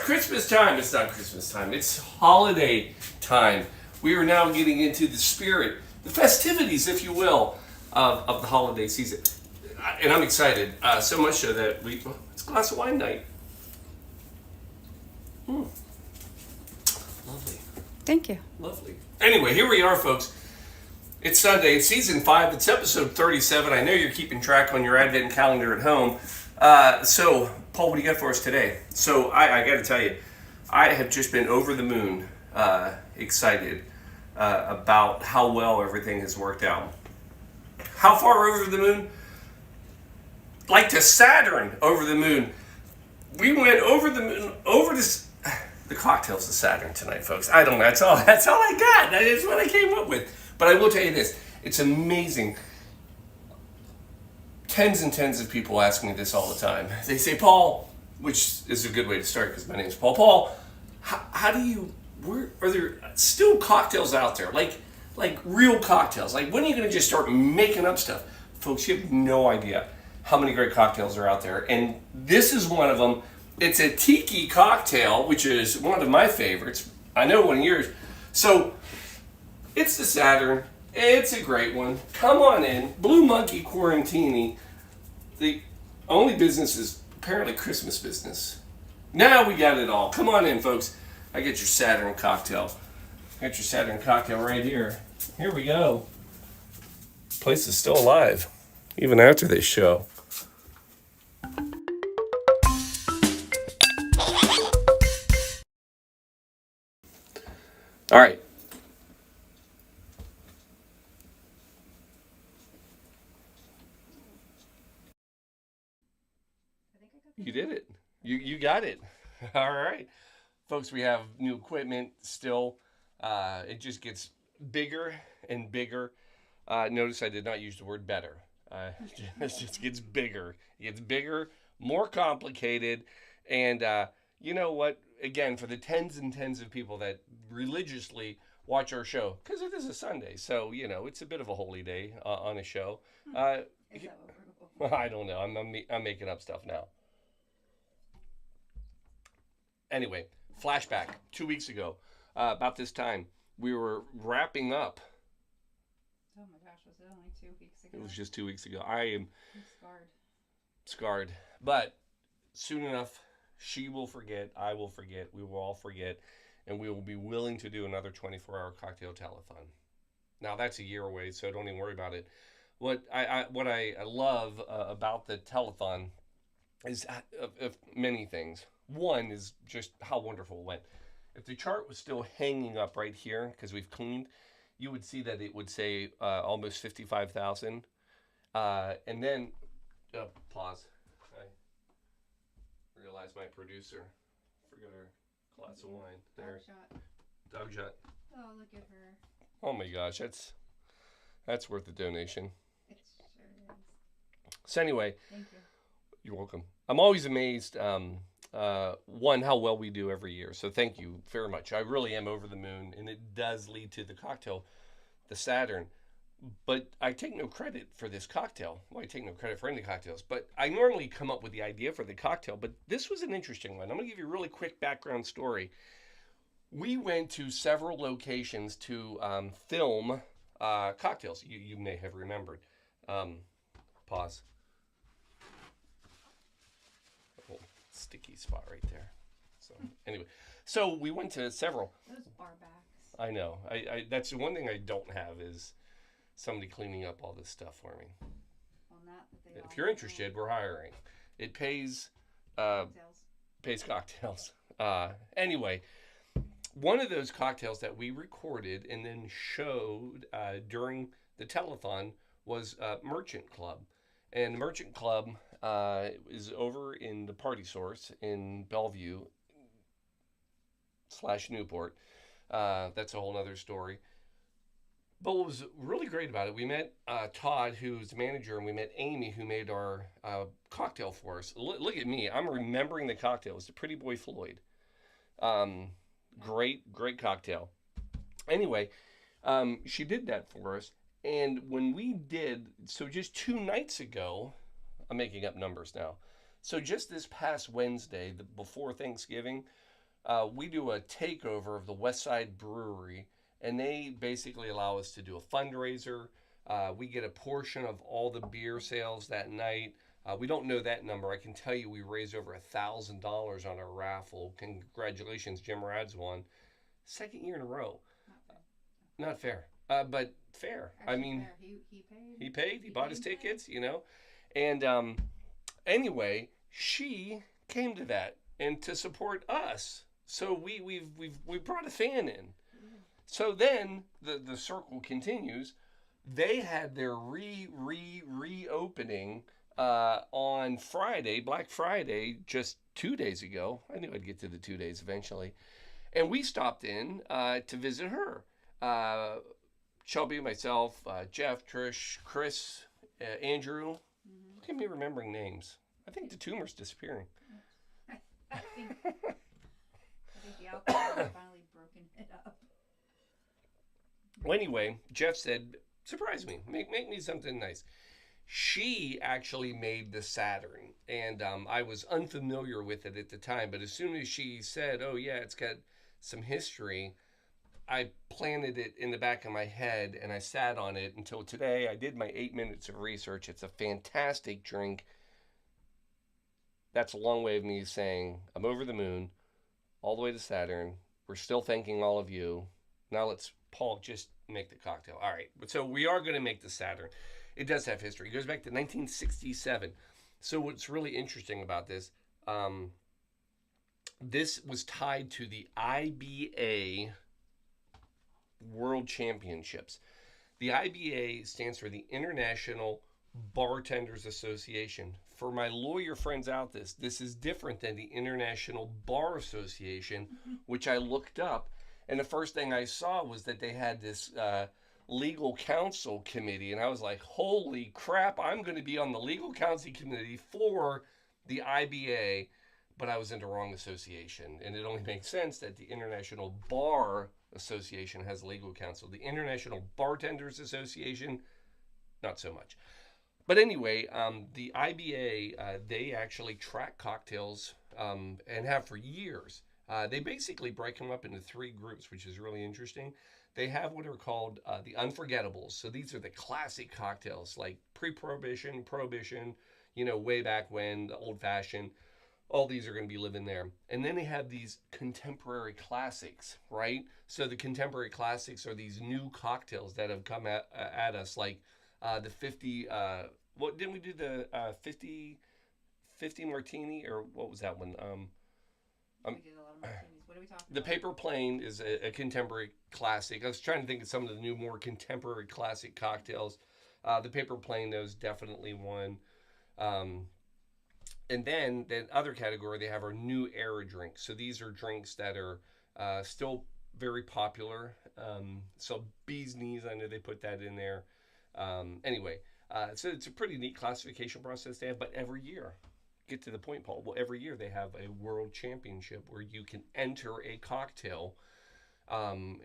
Christmas time. It's not Christmas time. It's holiday time. We are now getting into the spirit, the festivities, if you will, of the holiday season. And I'm excited. So much so that it's a glass of wine night. Lovely. Thank you. Lovely. Anyway, here we are, folks. It's Sunday. It's season 5. It's episode 37. I know you're keeping track on your Advent calendar at home. So, Paul, what do you got for us today? So, I got to tell you, I have just been over the moon excited about how well everything has worked out. How far over the moon? Like to Saturn over the moon. We went over the moon, over this. The cocktails of Saturn tonight, folks. I don't know. That's all I got. That is what I came up with. But I will tell you this. It's amazing. Tens and tens of people ask me this all the time. They say, Paul, which is a good way to start because my name's Paul. Paul, how do you, are there still cocktails out there? Like real cocktails? Like when are you going to just start making up stuff? Folks, you have no idea how many great cocktails are out there. And this is one of them. It's a tiki cocktail, which is one of my favorites. I know one of yours. So, it's the Saturn. It's a great one. Come on in. Blue Monkey Quarantini. The only business is apparently Christmas business. Now we got it all. Come on in, folks. I get your Saturn cocktail. I got your Saturn cocktail right here. Here we go. Place is still alive, even after this show. All right. You did it. You got it. All right. Folks, we have new equipment still. It just gets bigger and bigger. Notice I did not use the word better. It just gets bigger. It gets bigger, more complicated. And you know what? Again, for the tens and tens of people that religiously watch our show, because it is a Sunday, so, you know, it's a bit of a holy day on a show. I don't know. I'm making up stuff now. Anyway, flashback. 2 weeks ago, about this time, we were wrapping up. Oh my gosh, was it only 2 weeks ago? It was just 2 weeks ago. I'm scarred. But soon enough, she will forget, I will forget, we will all forget, and we will be willing to do another 24-hour cocktail telethon. Now, that's a year away, so don't even worry about it. What I love about the telethon is of many things. One is just how wonderful it went. If the chart was still hanging up right here, because we've cleaned, you would see that it would say almost 55,000. And then, pause. I realized my producer forgot her glass of wine. There. Dog shot. Oh, look at her. Oh my gosh, that's worth the donation. It sure is. So anyway, thank you. You're welcome. I'm always amazed, one, how well we do every year. So thank you very much. I really am over the moon, and it does lead to the cocktail, the Saturn. But I take no credit for this cocktail. Well, I take no credit for any cocktails. But I normally come up with the idea for the cocktail. But this was an interesting one. I'm going to give you a really quick background story. We went to several locations to film cocktails. You may have remembered. Pause. Oh, sticky spot right there. So anyway, so we went to several. Those bar backs. I know. I that's the one thing I don't have is somebody cleaning up all this stuff for me. Well, not that they if you're interested, we're hiring. It pays cocktails. Anyway, one of those cocktails that we recorded and then showed during the telethon was Merchant Club. And the Merchant Club is over in the Party Source in Bellevue / Newport. That's a whole other story. But what was really great about it, we met Todd, who's the manager, and we met Amy, who made our cocktail for us. Look at me. I'm remembering the cocktail. It's the Pretty Boy Floyd. Great cocktail. Anyway, she did that for us. And when we did, so just 2 nights ago, I'm making up numbers now. So just this past Wednesday, before Thanksgiving, we do a takeover of the West Side Brewery, and they basically allow us to do a fundraiser. We get a portion of all the beer sales that night. We don't know that number. I can tell you we raised over $1,000 on our raffle. Congratulations, Jim Rad's won. Second year in a row. Not fair. Not fair, but fair. Actually, I mean, fair. He paid. he paid. He bought his paid. tickets. And anyway, she came to that and to support us. So we brought a fan in. So then the circle continues. They had their reopening on Friday, Black Friday, just 2 days ago. I knew I'd get to the 2 days eventually. And we stopped in to visit her. Shelby, myself, Jeff, Trish, Chris, Andrew. Look at me remembering names. I think the tumor's disappearing. I think the alcohol has finally broken it up. Well, anyway, Jeff said, surprise me. Make me something nice. She actually made the Saturn, and I was unfamiliar with it at the time, but as soon as she said, oh yeah, it's got some history, I planted it in the back of my head, and I sat on it until today. I did my 8 minutes of research. It's a fantastic drink. That's a long way of me saying I'm over the moon, all the way to Saturn. We're still thanking all of you. Now let's, Paul, just make the cocktail. All right. So we are going to make the Saturn. It does have history. It goes back to 1967. So what's really interesting about this, this was tied to the IBA World Championships. The IBA stands for the International Bartenders Association. For my lawyer friends out this is different than the International Bar Association, which I looked up. And the first thing I saw was that they had this legal counsel committee. And I was like, holy crap, I'm going to be on the legal counsel committee for the IBA. But I was in the wrong association. And it only makes sense that the International Bar Association has legal counsel. The International Bartenders Association, not so much. But anyway, the IBA, they actually track cocktails and have for years. They basically break them up into 3 groups, which is really interesting. They have what are called the unforgettables. So these are the classic cocktails like pre-prohibition, prohibition, way back when, the old-fashioned. All these are going to be living there. And then they have these contemporary classics, right? So the contemporary classics are these new cocktails that have come at us, like the 50, what didn't we do the 50 martini, or what was that one? We did a lot of martinis. What are we talking The about? Paper Plane is a contemporary classic. I was trying to think of some of the new, more contemporary classic cocktails. The Paper Plane, though, is definitely one. And then the other category they have are new era drinks. So these are drinks that are still very popular. So Bee's Knees, I know they put that in there. Anyway, so it's a pretty neat classification process they have. But every year, get to the point, Paul. Well, every year they have a world championship where you can enter a cocktail and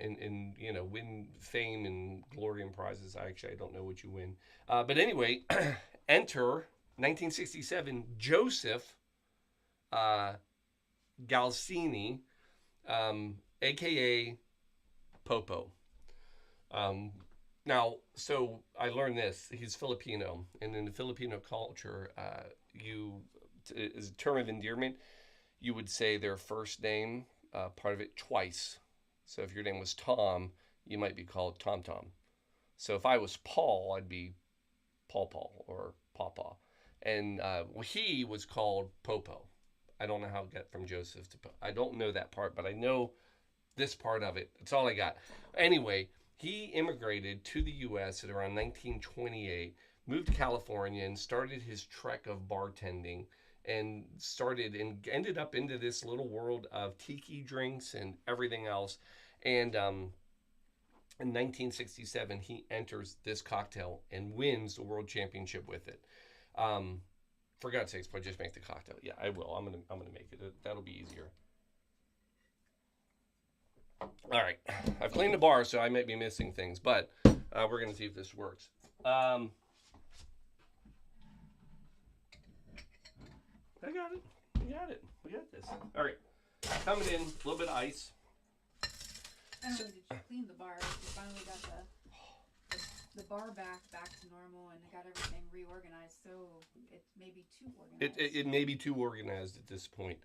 win fame and glory and prizes. I don't know what you win. But anyway, enter 1967, Joseph Galsini, a.k.a. Popo. Now, so I learned this. He's Filipino, and in the Filipino culture, as a term of endearment, you would say their first name, part of it, twice. So if your name was Tom, you might be called Tom Tom. So if I was Paul, I'd be Paul Paul or Papa. And he was called Popo. I don't know how it got from Joseph to Popo. I don't know that part, but I know this part of it. That's all I got. Anyway, he immigrated to the U.S. at around 1928, moved to California, and started his trek of bartending, and ended up into this little world of tiki drinks and everything else. And in 1967, he enters this cocktail and wins the world championship with it. For God's sakes, but just make the cocktail. Yeah, I will. I'm gonna make it. That'll be easier. All right, I've cleaned the bar, so I might be missing things, but we're gonna see if this works. I got it. We got it. We got this. All right. Coming in, a little bit of ice. Not only did you clean the bar, you finally got the bar back to normal and got everything reorganized. So it may be too organized. It may be too organized at this point.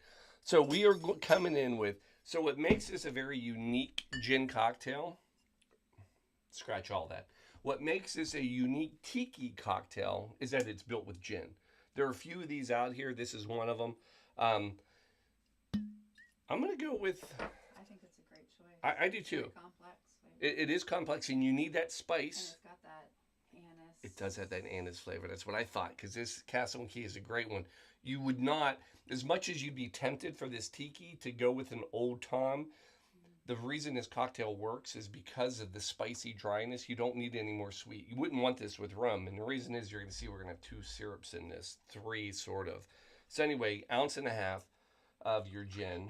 So we are coming in with, so what makes this a very unique gin cocktail, scratch all that. What makes this a unique tiki cocktail is that it's built with gin. There are a few of these out here. This is one of them. I'm going to go with... I think it's a great choice. I do too. Very complex flavor. It is complex, and you need that spice. And it's got that anise. It does have that anise flavor. That's what I thought, because this Castle and Key is a great one. You would not, as much as you'd be tempted for this tiki to go with an Old Tom, the reason this cocktail works is because of the spicy dryness. You don't need any more sweet. You wouldn't want this with rum. And the reason is you're going to see we're going to have 2 syrups in this. 3, sort of. So anyway, 1.5 ounces of your gin.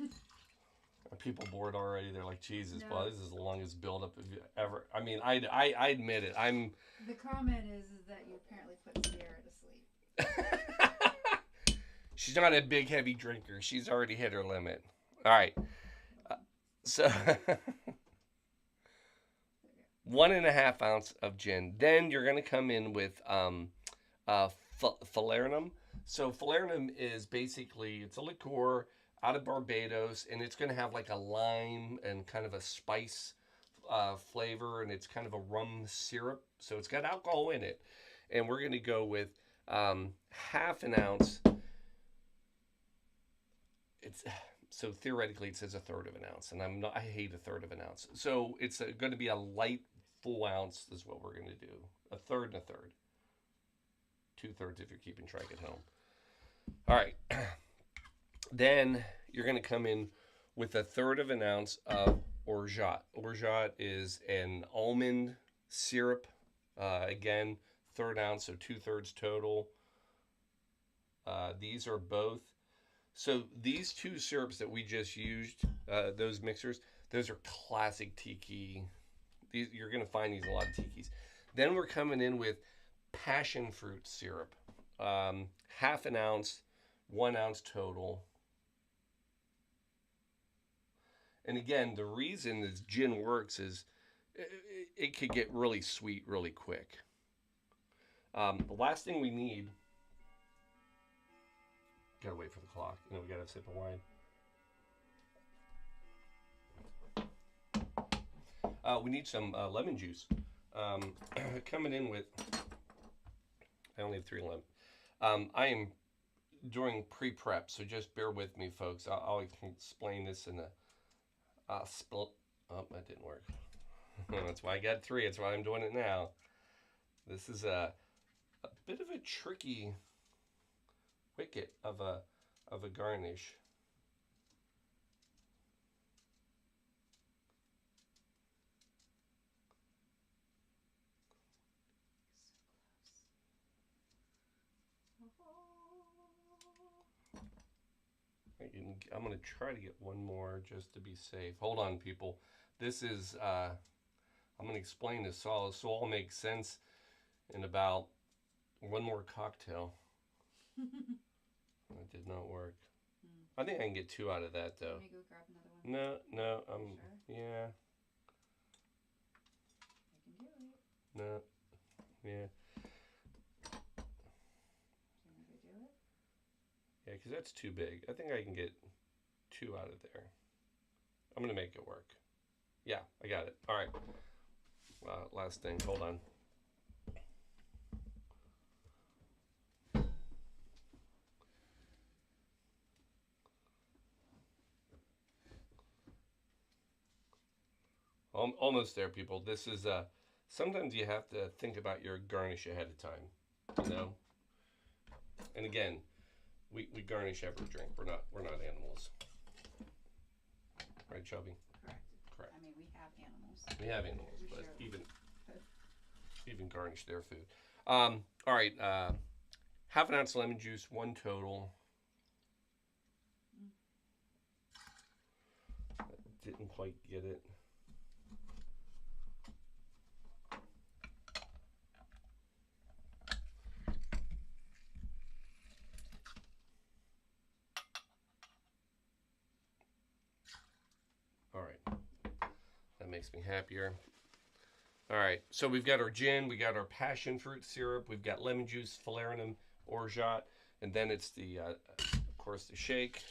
Are people bored already? They're like, Jesus, No. well, this is the longest buildup of ever. I mean, I admit it. The comment is that you apparently put Sierra to sleep. She's not a big, heavy drinker. She's already hit her limit. All right. So 1.5 ounces of gin. Then you're going to come in with falernum. So falernum is basically, it's a liqueur out of Barbados, and it's going to have like a lime and kind of a spice flavor, and it's kind of a rum syrup. So it's got alcohol in it. And we're going to go with 1/2 ounce. So theoretically it says 1/3 of an ounce, and I hate 1/3 of an ounce. So it's going to be a light full ounce is what we're going to do. 1/3 and 1/3. 2/3 if you're keeping track at home. All right. Then you're going to come in with 1/3 of an ounce of orgeat. Orgeat is an almond syrup. Again, 1/3 ounce, so 2/3 total. These are both. So these 2 syrups that we just used, those mixers, those are classic tiki. You're going to find these in a lot of tikis. Then we're coming in with passion fruit syrup. 1/2 ounce, 1 ounce total. And again, the reason this gin works is it could get really sweet really quick. The last thing we need, gotta wait for the clock. You know, we gotta have a sip of wine. We need some lemon juice. Coming in with, I only have 3 lemons. I am doing pre-prep, so just bear with me, folks. I'll explain this in a split. Oh, that didn't work. That's why I got 3. That's why I'm doing it now. This is a bit of a tricky wicket of a garnish. I'm going to try to get one more just to be safe. Hold on, people. This is, I'm going to explain this all. This will all make sense in about one more cocktail. That did not work. I think I can get 2 out of that, though. Let me go grab another one. No, Sure? yeah, I can do it. no, yeah. Do you want me to do it? Yeah, because that's too big. I think I can get 2 out of there. I'm going to make it work. Yeah, I got it. All right. Last thing. Hold on. Almost there, people. This is, sometimes you have to think about your garnish ahead of time, you know? And again, we garnish every drink. We're not animals. Right, Shelby? Correct. I mean, we have animals. We have animals, We but share even garnish their food. All right, 1/2 ounce lemon juice, 1 total. Didn't quite get it. makes me happier. All right, so we've got our gin, we got our passion fruit syrup, we've got lemon juice, falernum, orgeat, and then it's the, of course, the shake.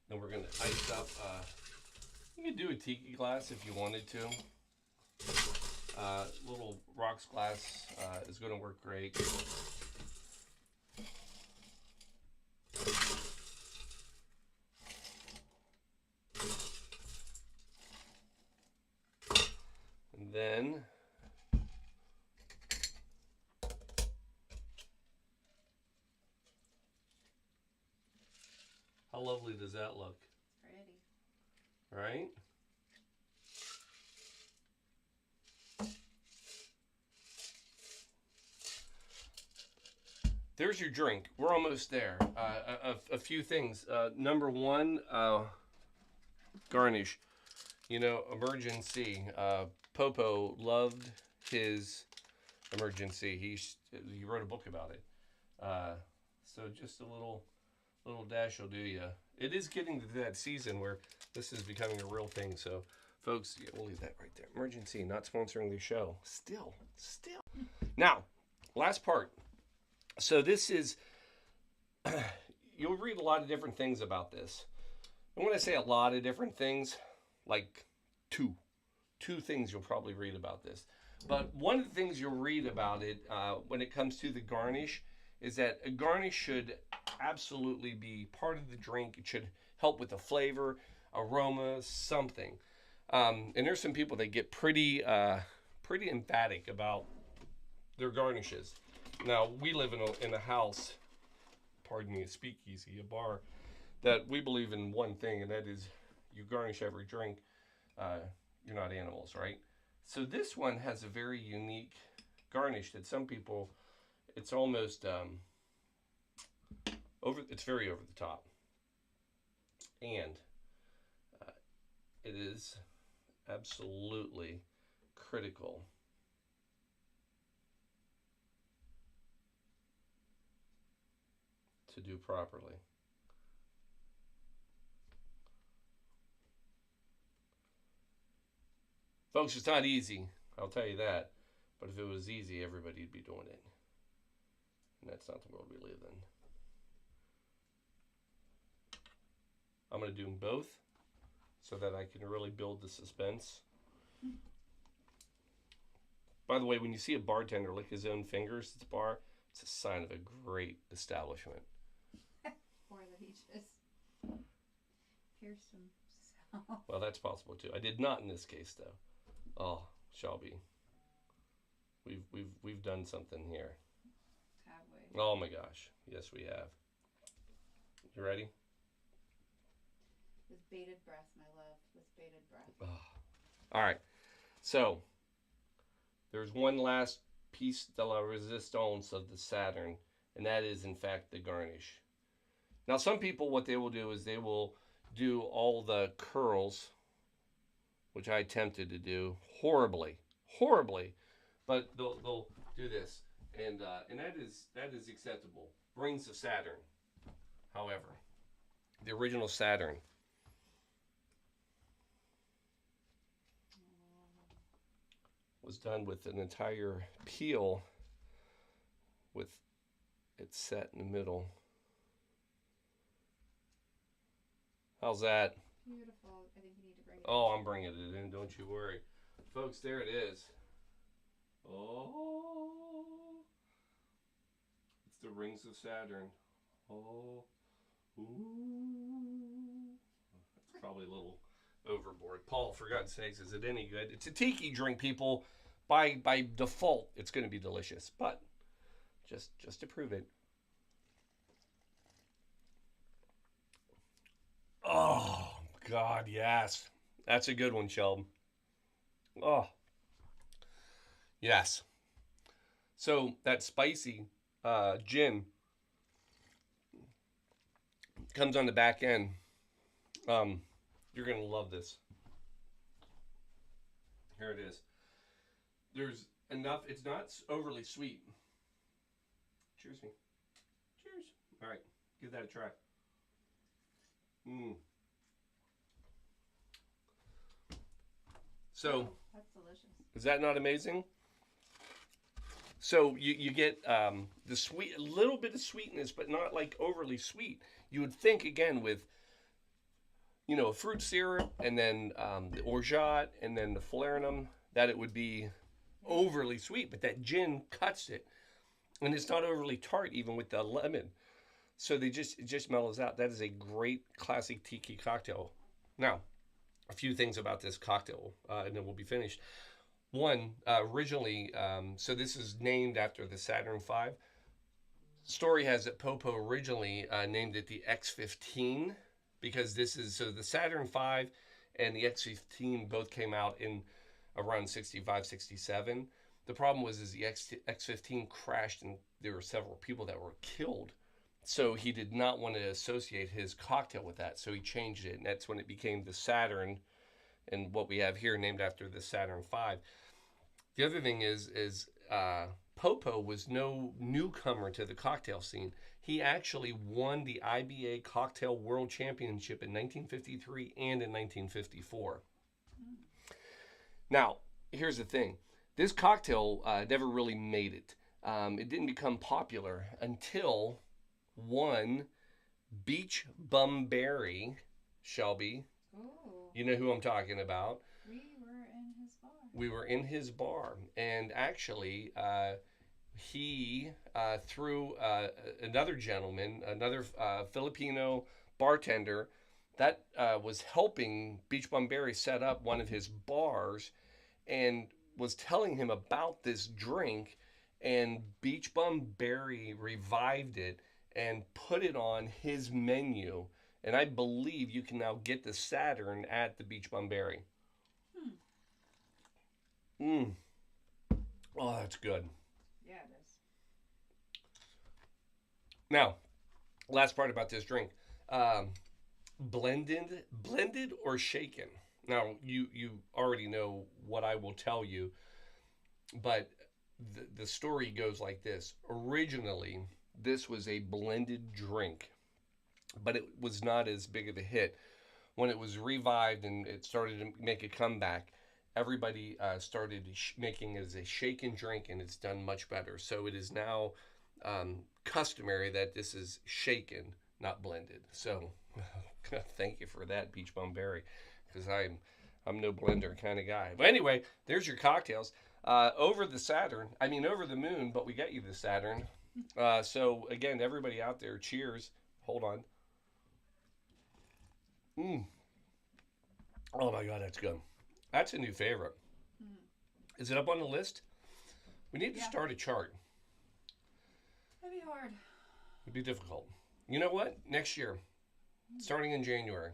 Then we're going to ice up, you could do a tiki glass if you wanted to. Little rocks glass is going to work great. And then how lovely does that look? Pretty. Right? There's your drink. We're almost there. A few things. Number one, garnish. You know, emergency. Popo loved his emergency. He wrote a book about it. So just a little dash will do you. It is getting to that season where this is becoming a real thing. So, folks, yeah, we'll leave that right there. Emergency, not sponsoring the show. Still. Now, last part. So this is, you'll read a lot of different things about this. And when I say a lot of different things, like two things you'll probably read about this. But one of the things you'll read about it when it comes to the garnish is that a garnish should absolutely be part of the drink. It should help with the flavor, aroma, something. And there's some people that get pretty emphatic about their garnishes. Now, we live in a house, pardon me, a speakeasy, a bar, that we believe in one thing, and that is you garnish every drink. You're not animals, right? So this one has a very unique garnish that some people, it's almost it's very over the top. And it is absolutely critical to do properly. Folks, it's not easy, I'll tell you that. But if it was easy, everybody'd be doing it. And that's not the world we live in. I'm going to do them both so that I can really build the suspense. By the way, when you see a bartender lick his own fingers at the bar, it's a sign of a great establishment. Or that he just hears some sound. Well, that's possible too. I did not in this case, though. Oh, Shelby, we've done something here. Have we? Oh my gosh, yes we have. You ready? With bated breath, my love. With bated breath. Oh. All right. So there's one last piece de la resistance of the Saturn, and that is in fact the garnish. Now, some people, what they will do is they will do all the curls, which I attempted to do horribly, but they'll do this, and that is acceptable. Rings of Saturn, however, the original Saturn was done with an entire peel, with it set in the middle. How's that? Beautiful. I think you need to bring it. Oh, I'm bringing it in. Don't you worry. Folks, there it is. Oh. It's the rings of Saturn. Oh. Ooh. That's probably a little overboard. Paul, for God's sakes, is it any good? It's a tiki drink, people. By default, it's going to be delicious. But just to prove it. Oh, God, yes. That's a good one, Sheldon. Oh, yes. So that spicy gin comes on the back end. You're gonna love this. Here it is. There's enough. It's not overly sweet. Cheers me. Cheers. All right, give that a try. So, that's delicious. Is that not amazing? So you get the sweet, a little bit of sweetness, but not like overly sweet. You would think again with, a fruit syrup and then the orgeat and then the falernum that it would be overly sweet, but that gin cuts it, and it's not overly tart even with the lemon. So it just mellows out. That is a great classic tiki cocktail. Now, a few things about this cocktail, and then we'll be finished. One, originally, so this is named after the Saturn V. Story has that Popo originally named it the X15 because so the Saturn V and the X15 both came out in around 65, 67. The problem was the X15 crashed and there were several people that were killed. So he did not want to associate his cocktail with that. So he changed it, and that's when it became the Saturn, and what we have here named after the Saturn V. The other thing is Popo was no newcomer to the cocktail scene. He actually won the IBA Cocktail World Championship in 1953 and in 1954. Now, here's the thing. This cocktail never really made it. It didn't become popular until one Beach Bum Berry, Shelby. Ooh. You know who I'm talking about. We were in his bar. And actually, he, through another gentleman, another Filipino bartender, that was helping Beach Bum Berry set up one of his bars and was telling him about this drink, and Beach Bum Berry revived it and put it on his menu. And I believe you can now get the Saturn at the Beach Bum Berry. Oh, that's good. Yeah, it is. Now, last part about this drink. Blended or shaken. Now, you already know what I will tell you, but the story goes like this. Originally, this was a blended drink, but it was not as big of a hit. When it was revived and it started to make a comeback, everybody started making it as a shaken drink, and it's done much better. So it is now customary that this is shaken, not blended. So thank you for that, Beach Bum Berry, because I'm no blender kind of guy. But anyway, there's your cocktails. Over the moon, but we got you the Saturn. So again, everybody out there, cheers. Hold on. Oh my God, that's good. That's a new favorite. Is it up on the list? We need to start a chart. That'd be hard. It'd be difficult. You know what? Next year, starting in January.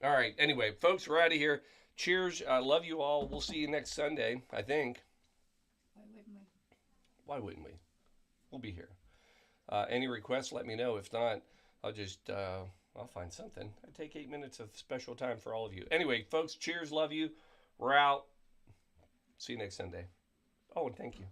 All right. Anyway, folks, we're out of here. Cheers. I love you all. We'll see you next Sunday, I think. Why wouldn't we? Why wouldn't we? We'll be here. Any requests, let me know. If not, I'll find something. I take 8 minutes of special time for all of you. Anyway, folks, cheers. Love you. We're out. See you next Sunday. Oh, and thank you.